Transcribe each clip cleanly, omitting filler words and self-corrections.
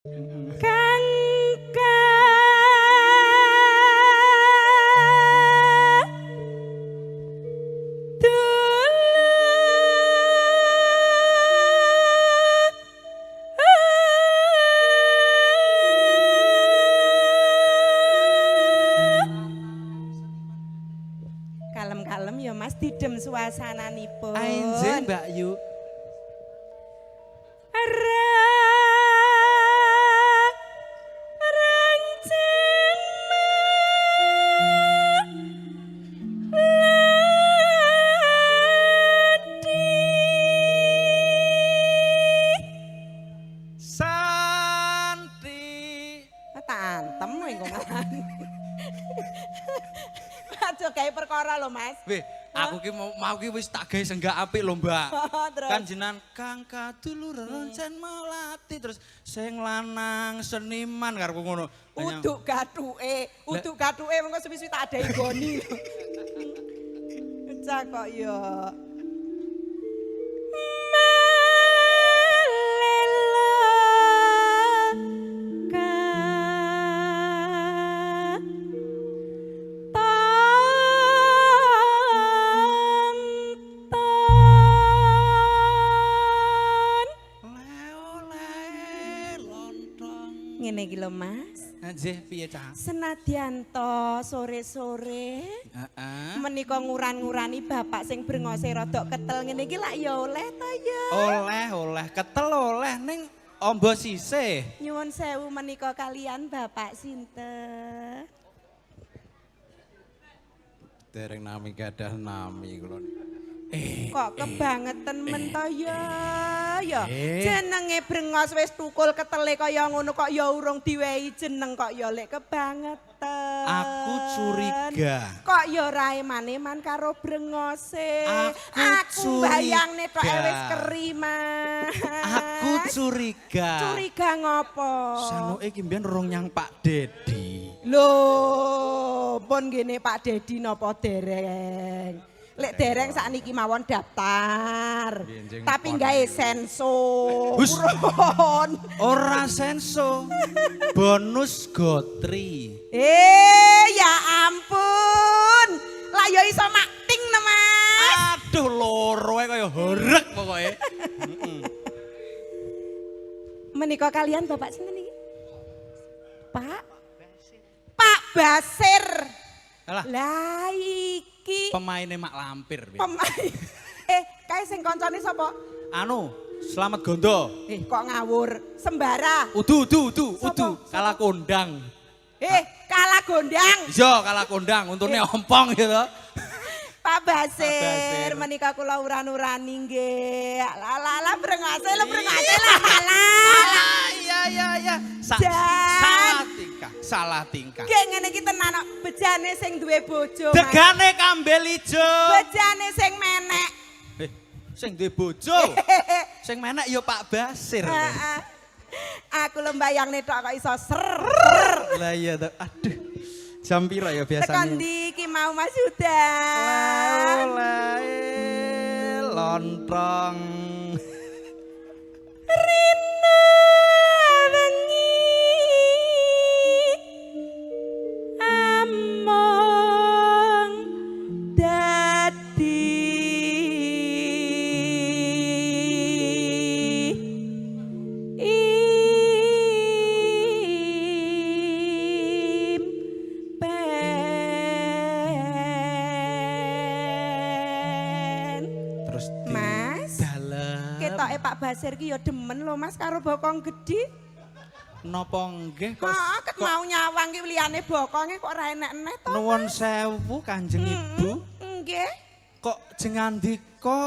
Kang kalem-kalem ya Mas didem suasananipun. Ainjing Mbak Yu. Perkara lho Mas. Weh, aku ki mau ki wis tak gawe senggak apik lho Mbak. Kan jenengan Kang Kadulur Roncen Melati terus sing lanang seniman karo ngono. Uduk gathuke mengko suwi-suwi tak adahi goni. Cak kok ya. Ngene iki lho Mas. Nggih, piye Cak? Senadyan to sore-sore. Heeh. Menika nguran-ngurani bapak sing brengose rada ketel ngene iki lak ya oleh ta ya. Oleh, ketel oleh ning ombo sisih. Nyuwun sewu menika kalian bapak sinten? Dereng nami gadah nami kula. Kok kebangetan men to ya. Jenenge brengos wis tukul ketele kaya ngono kok ya urung diwehi jeneng kok ya lek kebangetan. Aku curiga. Kok ya rae maneman karo brengose. Aku bayangne tok curiga. wis keri Mas. Aku curiga. Curiga ngopo? Sanuke iki mbiyen rong nyang Pak Dedi. Lho, pun ngene Pak Dedi napa dereng? Lek dereng sakniki mawon daftar. Tapi gawe senso. Urun. Ora senso. Bonus gotri. Ya ampun. Lah ya iso makting to, Mas. Aduh loro kaya horeg pokoke. Menika kalian Bapak sinten iki? Pak Basir. Alah. Lah iki Pemaine Mak Lampir. pemain. Kae sing koncone sapa? Anu, Selamat Gondo. Kok ngawur. Sembara. Udu. Sapa? Kalah kondang. Kalah gondang. Iya, kalah kondang. Untune ompong gitu. Pak Basir, Basir. menika kula uran-urani nggih. Lah brengase lah. Iya. Salah tingkah. Nggih ngene iki tenan kok bejane sing duwe bojo. Mas. Degane kambel ijo. Bejane sing menek. Sing duwe bojo. Sing menek ya Pak Basir. Heeh. Aku lho mbayangne tok kok iso ser. Lah iya to. Aduh. Jam pira ya Tekan biasanya? ndi iki mau Mas Yuda? Lontong. Rina wengi among dadi impen. Terus Mas, dalem. ketoke Pak Basir ki ya demen lho Mas karo bokong gedhi. Napa nggih kok Ket mau nyawang ki liyane bokonge kok ora enek-enek to. nuwun sewu Kanjeng Ibu. Nggih. Kok jengandika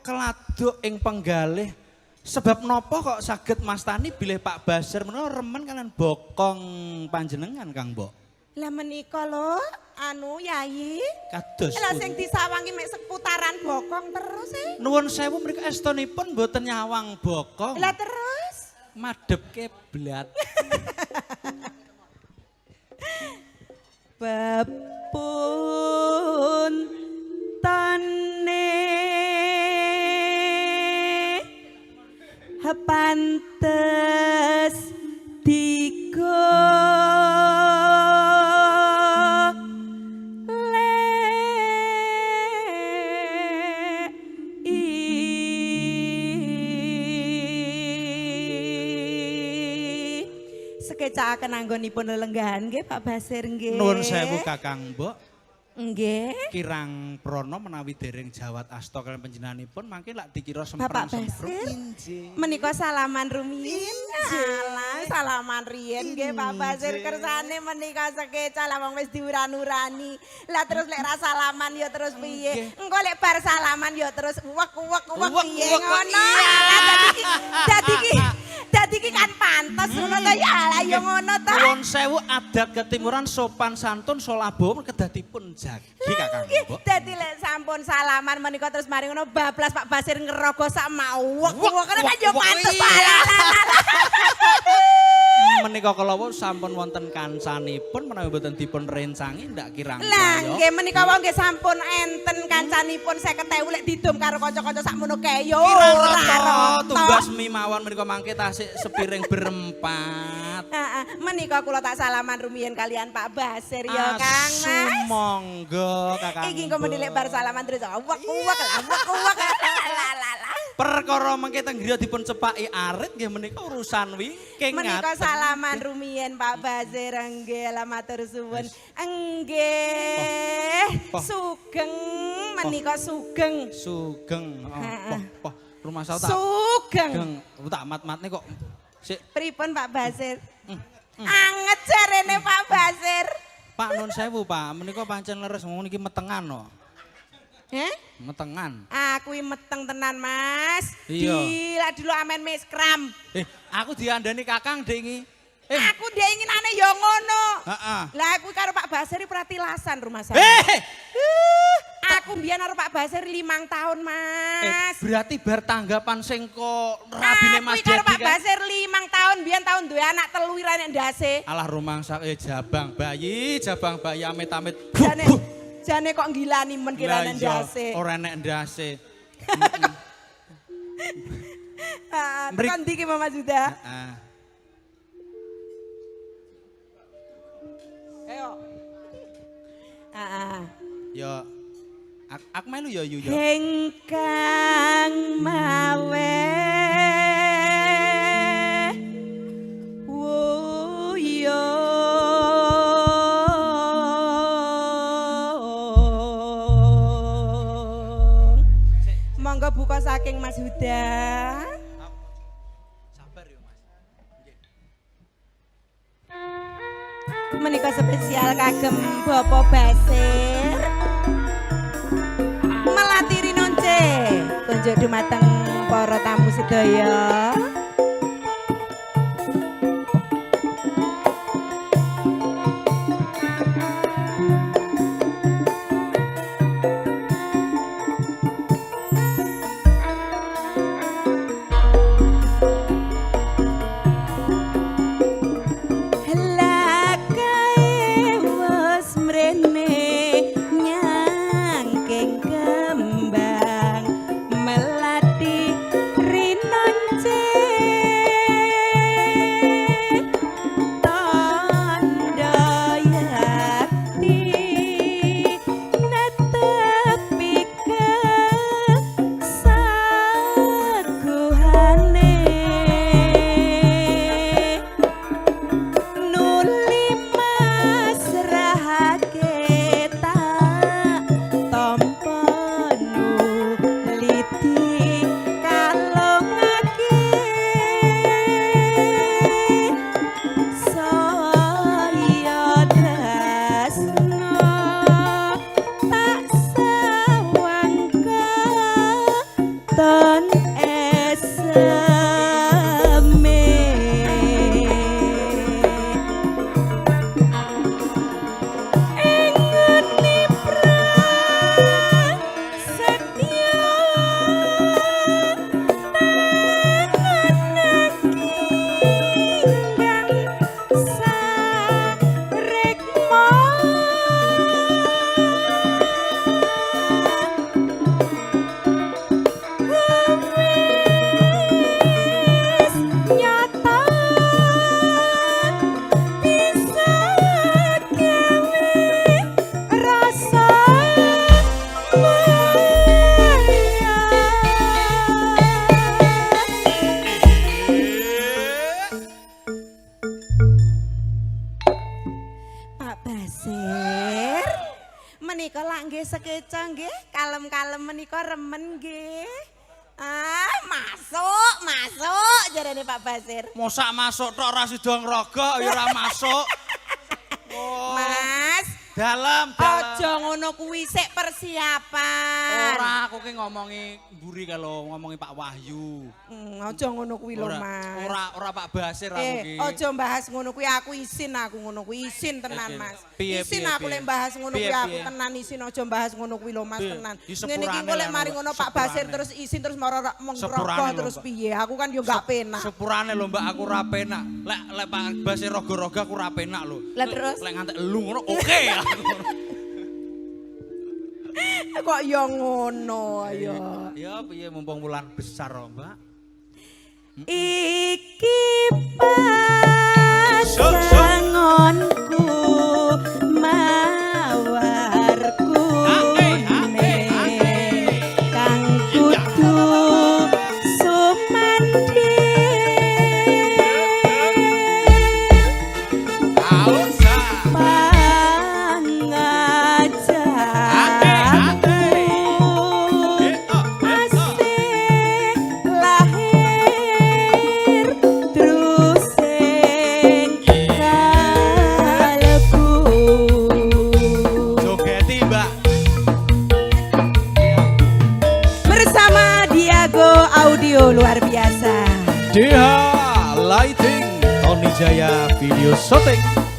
keladuk ing penggalih. Sebab napa kok saged mastani bilih Pak Basir menawa remen kalian bokong panjenengan Kang Mbok. Lah menika lho anu Yayi. Kados. Lah sing disawangi mek seputaran bokong terus Nuwun sewu mriku estunipun mboten nyawang bokong. Lah terus Madhep keblat. Bepun tane pantes Diko Sekecaaken anggonipun lelenggahan nggih Pak Basir nggih. Nuwun sewu Kakang Mbok. Nggih. Kirang prono menawi dereng jawat asta kaliyan panjenenganipun mangke lak dikira Bapak semprong-semprong. Basir. Menika salaman rumiyin. Alah, salaman riyen nggih Pak Basir kersane menika sekeca lah wong wis diuran-urani. Lah terus lek ra salaman ya terus piye? Engko lek bar salaman ya terus uwek piye ngono. Dadi ki kan pantes ngono to ya lah ya ngono to. Nuwun sewu adat ketimuran sopan santun solabo kedatipun jagi Kakang Mbok. Dadi lek sampun salaman menika terus mari ngono bablas Pak Basir ngerogo sak mawek. Kene kan yo pantes Menika kala wau sampun wonten kancanipun menawi boten dipun rencangi ndak kirang Lah kaya. nggih menika wau nggih sampun enten kancanipun 50.000 lek didum karo kanca-kanca sakmono kae yo Kirang ora rata rata. tumbas mi mawon menika mangke tasik sepiring berempat. Heeh, menika kula tak salaman rumiyin kalian Pak Basir ya Kang Mas. Monggo Kakang. Iki engko menilai bar salaman terus uwek lah. Perkara mangke teng griya dipun cepaki arit nggih menika urusan wingking. Menika salaman rumiyin Pak Basir nggih lah matur suwun. Nggih. Sugeng menika sugeng. Sugeng. Poh rumah saya tak Sugeng. geng. Tak mat-matne kok. Sik Pripun Pak Basir? Anget jarene Pak Basir. Pak nun sewu Pak, menika pancen leres ngomong niki metengan no. Metengan. Aku meteng tenan Mas. Iya. Gila dulu amen miskram. Aku diandani Kakang dengi. Aku dia inginane ya ngono. Heeh. Lah aku karo Pak Basir pratilasan rumah saya. Aku mbiyen karo Pak Basir 5 tahun Mas. Berarti bar tanggapan sing kok rabine Mas Aku karo Dedi Pak Basir 5 tahun mbiyen tahun duwe anak telu irane ndase. Alah rumangsa jabang bayi amit-amit. Jane kok ngilani men kirane ndase. Ora enek ndase. Tekan ndi ki Mama Juda? Heeh. Ayo. Yo aku melu yo yu yo. Hengkang mawe wuyo monggo buka saking Mas Huda. Sabar yo Mas. Menika spesial kagem Bapak Basir. Melatiri nonce kunjuk dumateng para tamu sedaya. Melati rinonce Basir. Menika lak nggih sekeca nggih, kalem-kalem menika remen nggih. Masuk jarane Pak Basir. Mosak masuk tok ora sida ngrogok ya ora masuk. Oh. Mas, Dalam. aja ngono kuwi sik persiapan. Ora, aku ki ngomongi mburi kalau ngomongi Pak Wahyu. Aja ngono kuwi lho, Mas. Ora Pak Basir aku ki. Aja mbahas ngono kuwi, aku isin ngono kuwi isin tenan, Mas. Piye, Isin piye, aku piye? lek mbahas ngono kuwi Piye, aku piye? tenan isin aja mbahas ngono kuwi lho, Mas, Piye? tenan. Di Ngene iki sepurane engko lek lah, mari Mbak. ngono Pak Sepurane. Basir terus isin terus marah Sepurane mengrokok lho, terus Mbak. piye? Aku kan yo gak penak. Sepurane lho Mbak aku ora penak. Lek Pak Basir rogo-rogo aku ora penak lho. Lah terus? Lek ngantek elu ngono oke. Kok yo ngono ayo. Ya piye mumpung wulan besar lho, Mbak. Iki pasangonku mawarku kang kudu sumandhi pangajarku asih lahir terus sing kalbu. Jogeti, Mbak. Bersama Diago Audio luar biasa. DH Lighting Tony Jaya Video Shooting.